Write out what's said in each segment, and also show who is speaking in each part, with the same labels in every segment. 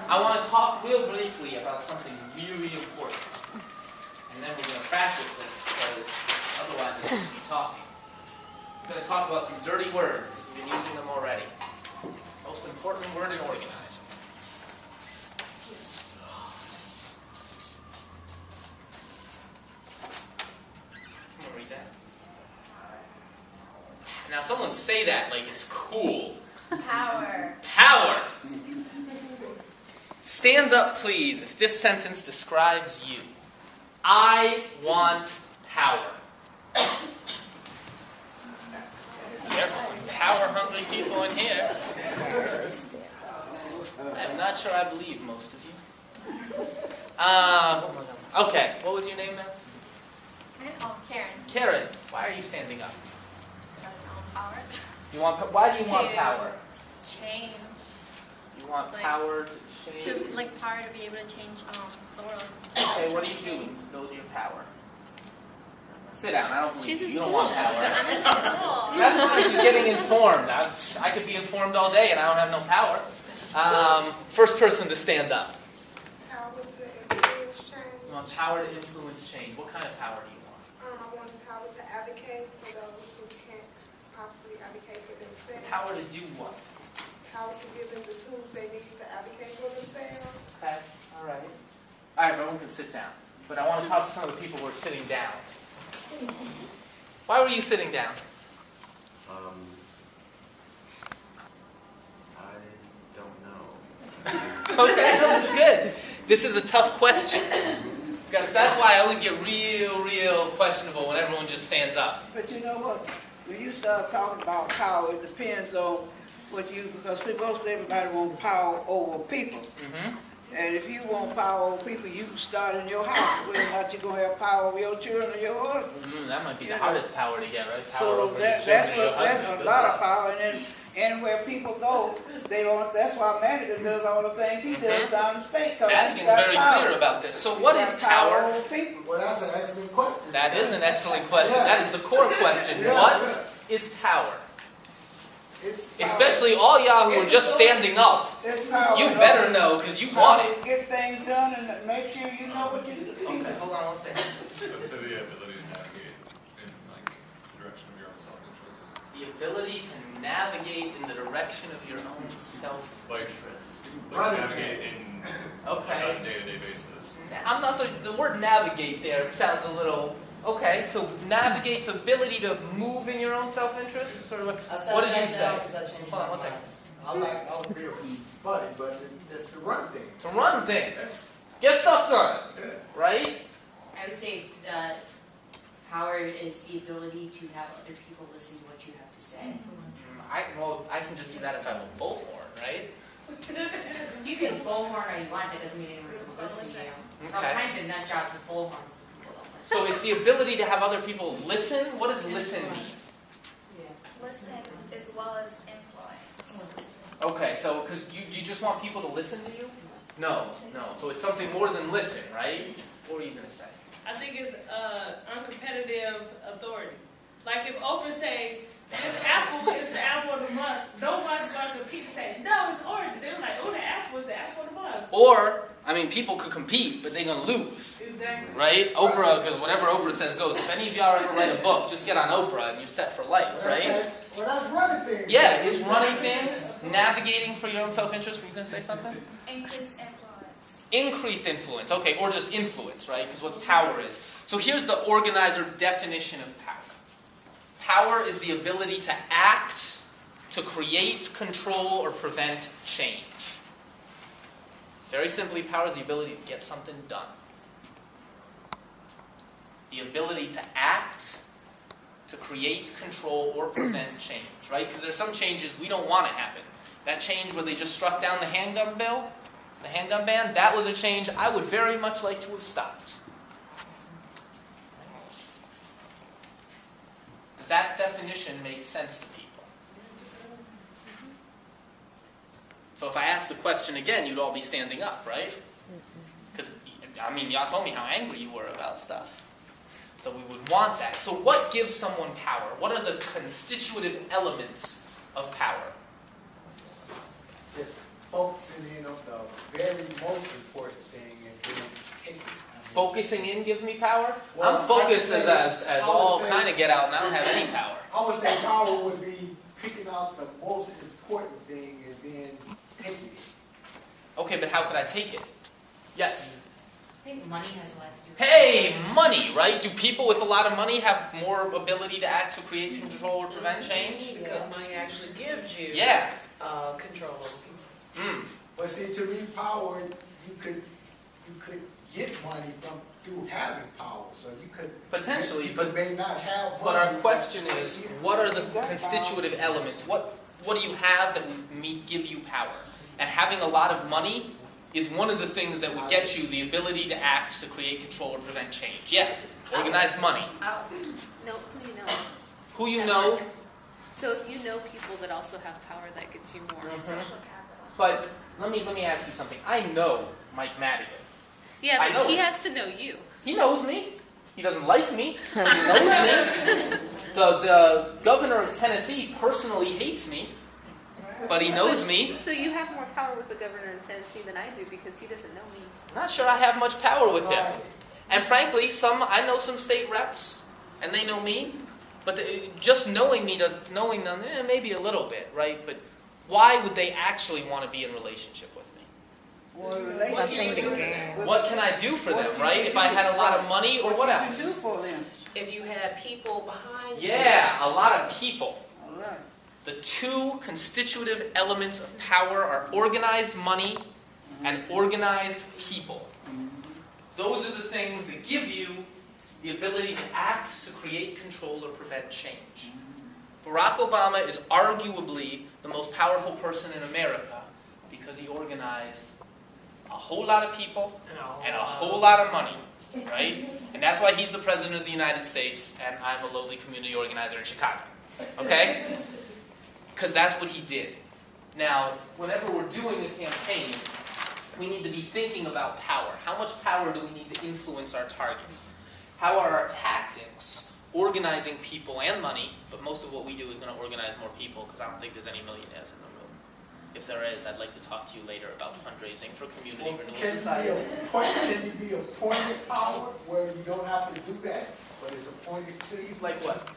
Speaker 1: I want to talk real briefly about something really important. And then we're going to practice this, because otherwise it's just me talking. I'm going to talk about some dirty words, because we've been using them already. Most important word in organizing. Someone read that? Now someone say that like it's cool.
Speaker 2: Power.
Speaker 1: Power. Stand up, please, if this sentence describes you. I want power. Careful, some power-hungry people in here. I'm not sure I believe most of you. Okay, what was your name now?
Speaker 2: Karen.
Speaker 1: Karen, why are you standing up?
Speaker 2: Because I want power.
Speaker 1: You want? Why do you want power?
Speaker 2: Change.
Speaker 1: You want power to change?
Speaker 2: Power to be able to change the world.
Speaker 1: Okay, what are you doing to build your power? Sit down, I don't believe you. You don't
Speaker 2: school.
Speaker 1: want power.
Speaker 2: I'm in school.
Speaker 1: That's fine, she's getting informed. I could be informed all day and I don't have no power. First person to stand up.
Speaker 3: Power to influence change.
Speaker 1: You want power to influence change. What kind of power do you want?
Speaker 3: I want the power to advocate for those who can't possibly advocate for themselves.
Speaker 1: Power to do what?
Speaker 3: Power to give them the tools they need to advocate for themselves.
Speaker 1: Okay, all right. All right, everyone can sit down. But I want to talk to some of the people who are sitting down. Why were you sitting down?
Speaker 4: I don't know.
Speaker 1: Okay, that's good. This is a tough question. That's why I always get real questionable when everyone just stands up.
Speaker 5: But you know what? When you start talking about power, it depends on what you, because see, most everybody wants power over people.
Speaker 1: Mm-hmm.
Speaker 5: And if you want power over people, you can start in your house. Whether or not you're going to have power over your children or your husband.
Speaker 1: That might be the hardest power to get, right? Power
Speaker 5: So
Speaker 1: over
Speaker 5: that's
Speaker 1: your children and your
Speaker 5: a
Speaker 1: husband.
Speaker 5: lot of power. And then anywhere people go, they want. That's why Madigan does all the things he does down the state.
Speaker 1: Madigan's very clear about this. So what is power?
Speaker 5: Over people.
Speaker 4: Well, that's an excellent question.
Speaker 1: That is an excellent question. That is the core question. What is power?
Speaker 4: It's power.
Speaker 1: Especially all y'all who are just standing up.
Speaker 5: It's power.
Speaker 1: You better know, because you want it.
Speaker 5: Get things done and make sure you know what you do.
Speaker 1: Okay, hold on one second.
Speaker 6: I'd say the ability to navigate in the direction of your own self-interest.
Speaker 1: The ability to navigate in the direction of your own self-interest.
Speaker 6: Navigate in on
Speaker 1: Okay.
Speaker 6: a day-to-day basis.
Speaker 1: I'm not so. The word navigate there sounds a little. Okay, so navigate, the ability to move in your own self-interest? Sort of. What did you say? Hold on one second.
Speaker 4: I would be funny, but just to run things.
Speaker 1: To run things. Get stuff done.
Speaker 4: Yeah.
Speaker 1: Right?
Speaker 7: I would say that power is the ability to have other people listen to what you have to say.
Speaker 1: I can just do that if I have a bullhorn, right?
Speaker 7: You can bullhorn all you want, that doesn't mean anyone's going to listen to you. There's all
Speaker 1: Okay.
Speaker 7: kinds of nut jobs with bullhorns. People don't listen.
Speaker 1: So it's the ability to have other people listen? What does listen mean?
Speaker 2: Listen as well as influence.
Speaker 1: Okay, so because you just want people to listen to you? No. So it's something more than listen, right? What were you going to say?
Speaker 8: I think it's uncompetitive authority. Like if Oprah say, this apple is the apple of the month, nobody's going to compete and say, no, it's orange. They're like, oh, the apple is the apple of the month.
Speaker 1: Or, people could compete, but they're going to lose.
Speaker 8: Exactly.
Speaker 1: Right? Oprah, because whatever Oprah says goes. If any of y'all ever write a book, just get on Oprah and you're set for life, right?
Speaker 4: Well, that's running things.
Speaker 1: Yeah, it's running things, navigating for your own self-interest. Were you going to say something?
Speaker 2: Increased influence.
Speaker 1: Increased influence, okay, or just influence, right? Because what power is. So here's the organizer definition of power. Power is the ability to act, to create, control, or prevent change. Very simply, power is the ability to get something done. The ability to act, to create, control, or prevent change, right? Because there's some changes we don't want to happen. That change where they just struck down the handgun bill, the handgun ban, that was a change I would very much like to have stopped. Does that definition make sense to people? So if I ask the question again, you'd all be standing up, right? Because, y'all told me how angry you were about stuff. So we would want that. So what gives someone power? What are the constitutive elements of power?
Speaker 4: Just focusing in on the very the most important thing and then take it. I mean,
Speaker 1: Focusing in gives me power?
Speaker 4: Well,
Speaker 1: I'm focused
Speaker 4: I would
Speaker 1: as
Speaker 4: say-
Speaker 1: all kind of get out and I don't have any power.
Speaker 4: I would say power would be picking out the most important thing and then taking it.
Speaker 1: Okay, but how could I take it? Yes.
Speaker 7: I think money has a lot to do with
Speaker 1: Hey, money, right? Do people with a lot of money have more ability to act to create, control, or prevent change?
Speaker 9: Because money actually gives you
Speaker 1: Yeah.
Speaker 9: control over people.
Speaker 1: Mm.
Speaker 4: But see, to me, power, you could get money through having power. So you could
Speaker 1: Potentially,
Speaker 4: you
Speaker 1: but
Speaker 4: may not have money.
Speaker 1: But our question is, what are the constitutive elements? What do you have that would give you power? And having a lot of money is one of the things that would get you the ability to act, to create, control, or prevent change. Yeah, organized money.
Speaker 10: No, who you know.
Speaker 1: Who you know,
Speaker 10: So if you know people that also have power, that gets you more.
Speaker 2: Social capital.
Speaker 1: but let me ask you something. I know Mike Madigan.
Speaker 10: Yeah,
Speaker 1: I
Speaker 10: but
Speaker 1: know
Speaker 10: he
Speaker 1: it.
Speaker 10: has to know you.
Speaker 1: He knows me. He doesn't like me, but he knows me. The governor of Tennessee personally hates me, but he knows me.
Speaker 10: So you have more power with the governor in Tennessee than I do because he doesn't know me.
Speaker 1: I'm not sure I have much power with him. And frankly, I know some state reps, and they know me. But just knowing me knowing them, maybe a little bit, right? But why would they actually want to be in relationship with me?
Speaker 5: Something to gain.
Speaker 1: What can I do for them, right? If I had a lot of money, or what
Speaker 5: do
Speaker 1: else?
Speaker 5: for them?
Speaker 9: If you had people behind you.
Speaker 1: Yeah, a lot of people.
Speaker 5: All right.
Speaker 1: The two constitutive elements of power are organized money and organized people. Those are the things that give you the ability to act, to create, control, or prevent change. Barack Obama is arguably the most powerful person in America because he organized a whole lot of people and a whole lot of money, right? And that's why he's the President of the United States and I'm a lowly community organizer in Chicago, okay? Because that's what he did. Now, whenever we're doing a campaign, we need to be thinking about power. How much power do we need to influence our target? How are our tactics organizing people and money? But most of what we do is going to organize more people because I don't think there's any millionaires in the room. If there is, I'd like to talk to you later about fundraising for Community Renewal Society.
Speaker 4: Can you be appointed power where you don't have to do that, but it's appointed to you?
Speaker 1: Like what?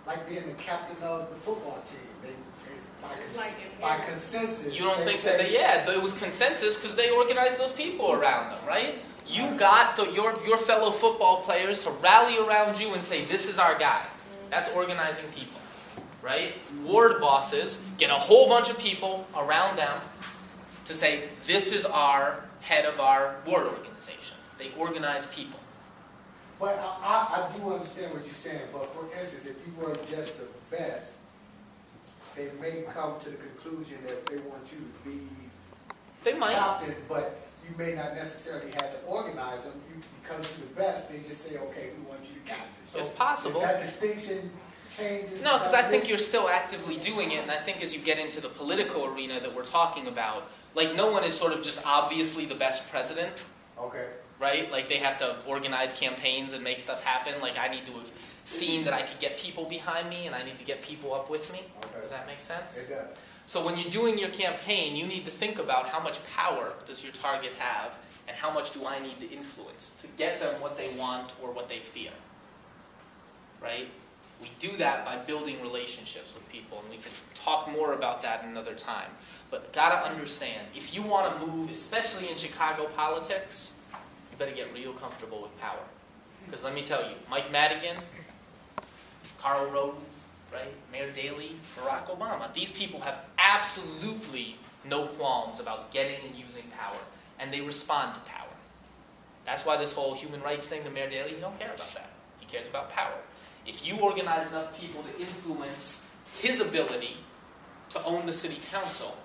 Speaker 4: Like being the captain of the football team. By consensus.
Speaker 1: You don't think that it was consensus because they organized those people around them, right? You got your fellow football players to rally around you and say, this is our guy. That's organizing people, right? Ward bosses get a whole bunch of people around them to say, this is our head of our ward organization. They organize people.
Speaker 4: But I do understand what you're saying, but for instance, if you were just the best, they may come to the conclusion that they want you to be
Speaker 1: They might.
Speaker 4: captain, but you may not necessarily have to organize them. Because you're the best, they just say, okay, we want you to captain. So
Speaker 1: It's possible.
Speaker 4: Is that distinction changes?
Speaker 1: No, because I think you're still actively doing it, and I think as you get into the political arena that we're talking about, like no one is sort of just obviously the best president,
Speaker 4: Okay.
Speaker 1: right? Like they have to organize campaigns and make stuff happen. Like I need to have seen that I could get people behind me, and I need to get people up with me.
Speaker 4: Okay.
Speaker 1: Does that make sense?
Speaker 4: It does.
Speaker 1: So when you're doing your campaign, you need to think about how much power does your target have, and how much do I need to influence to get them what they want or what they fear, right? We do that by building relationships with people, and we can talk more about that another time. But gotta understand, if you want to move, especially in Chicago politics, you better get real comfortable with power. Because let me tell you, Mike Madigan, Carl Roden, right, Mayor Daley, Barack Obama, these people have absolutely no qualms about getting and using power, and they respond to power. That's why this whole human rights thing, the Mayor Daley, he don't care about that. He cares about power. If you organize enough people to influence his ability to own the city council,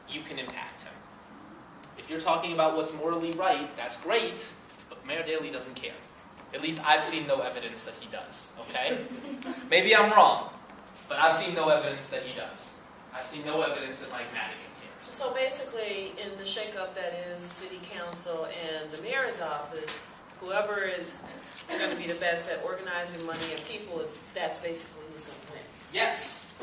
Speaker 1: you can impact him. If you're talking about what's morally right, that's great, but Mayor Daley doesn't care. At least I've seen no evidence that he does, okay? Maybe I'm wrong, but I've seen no evidence that he does. I've seen no evidence that Mike Madigan cares.
Speaker 9: So basically, in the shakeup that is city council and the mayor's office, whoever is going to be the best at organizing money and people, that's basically who's going to win.
Speaker 1: Yes,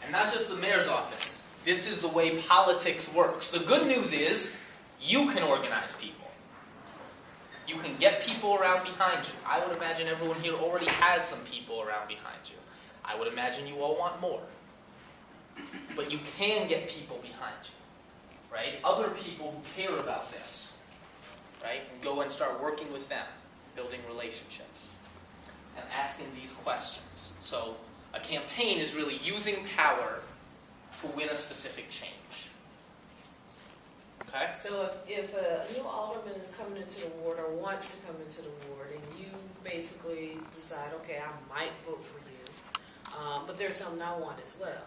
Speaker 1: and not just the mayor's office. This is the way politics works. The good news is, you can organize people. You can get people around behind you. I would imagine everyone here already has some people around behind you. I would imagine you all want more. But you can get people behind you, right? Other people who care about this, right? And go and start working with them, building relationships, and asking these questions. So a campaign is really using power to win a specific change. Okay?
Speaker 9: So if a new alderman is coming into the ward or wants to come into the ward, and you basically decide, okay, I might vote for you, but there's something I want as well.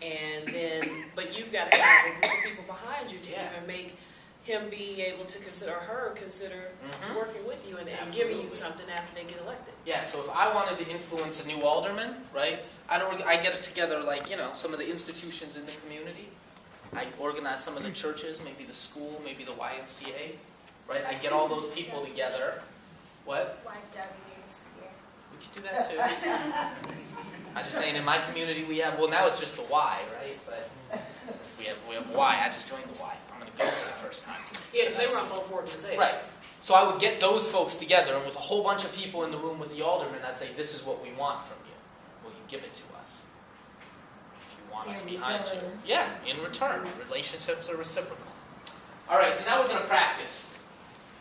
Speaker 9: And then, but you've got to have a group of people behind you to even make him be able to consider, or her consider working with you and giving you something after they get elected.
Speaker 1: Yeah, so if I wanted to influence a new alderman, right, I get it together like, some of the institutions in the community. I organize some of the churches, maybe the school, maybe the YMCA, right? I get all those people together. What?
Speaker 2: YWCA.
Speaker 1: We could do that too. I'm just saying, in my community we have, well now it's just the Y, right? But we have Y, I just joined the Y. I'm going to go for the first time.
Speaker 9: Yeah, because they run both organizations.
Speaker 1: Right. So I would get those folks together, and with a whole bunch of people in the room with the alderman, I'd say, this is what we want from you. Will you give it to us? If you want us behind you. Yeah, in return. Relationships are reciprocal. All right, so now we're going to practice.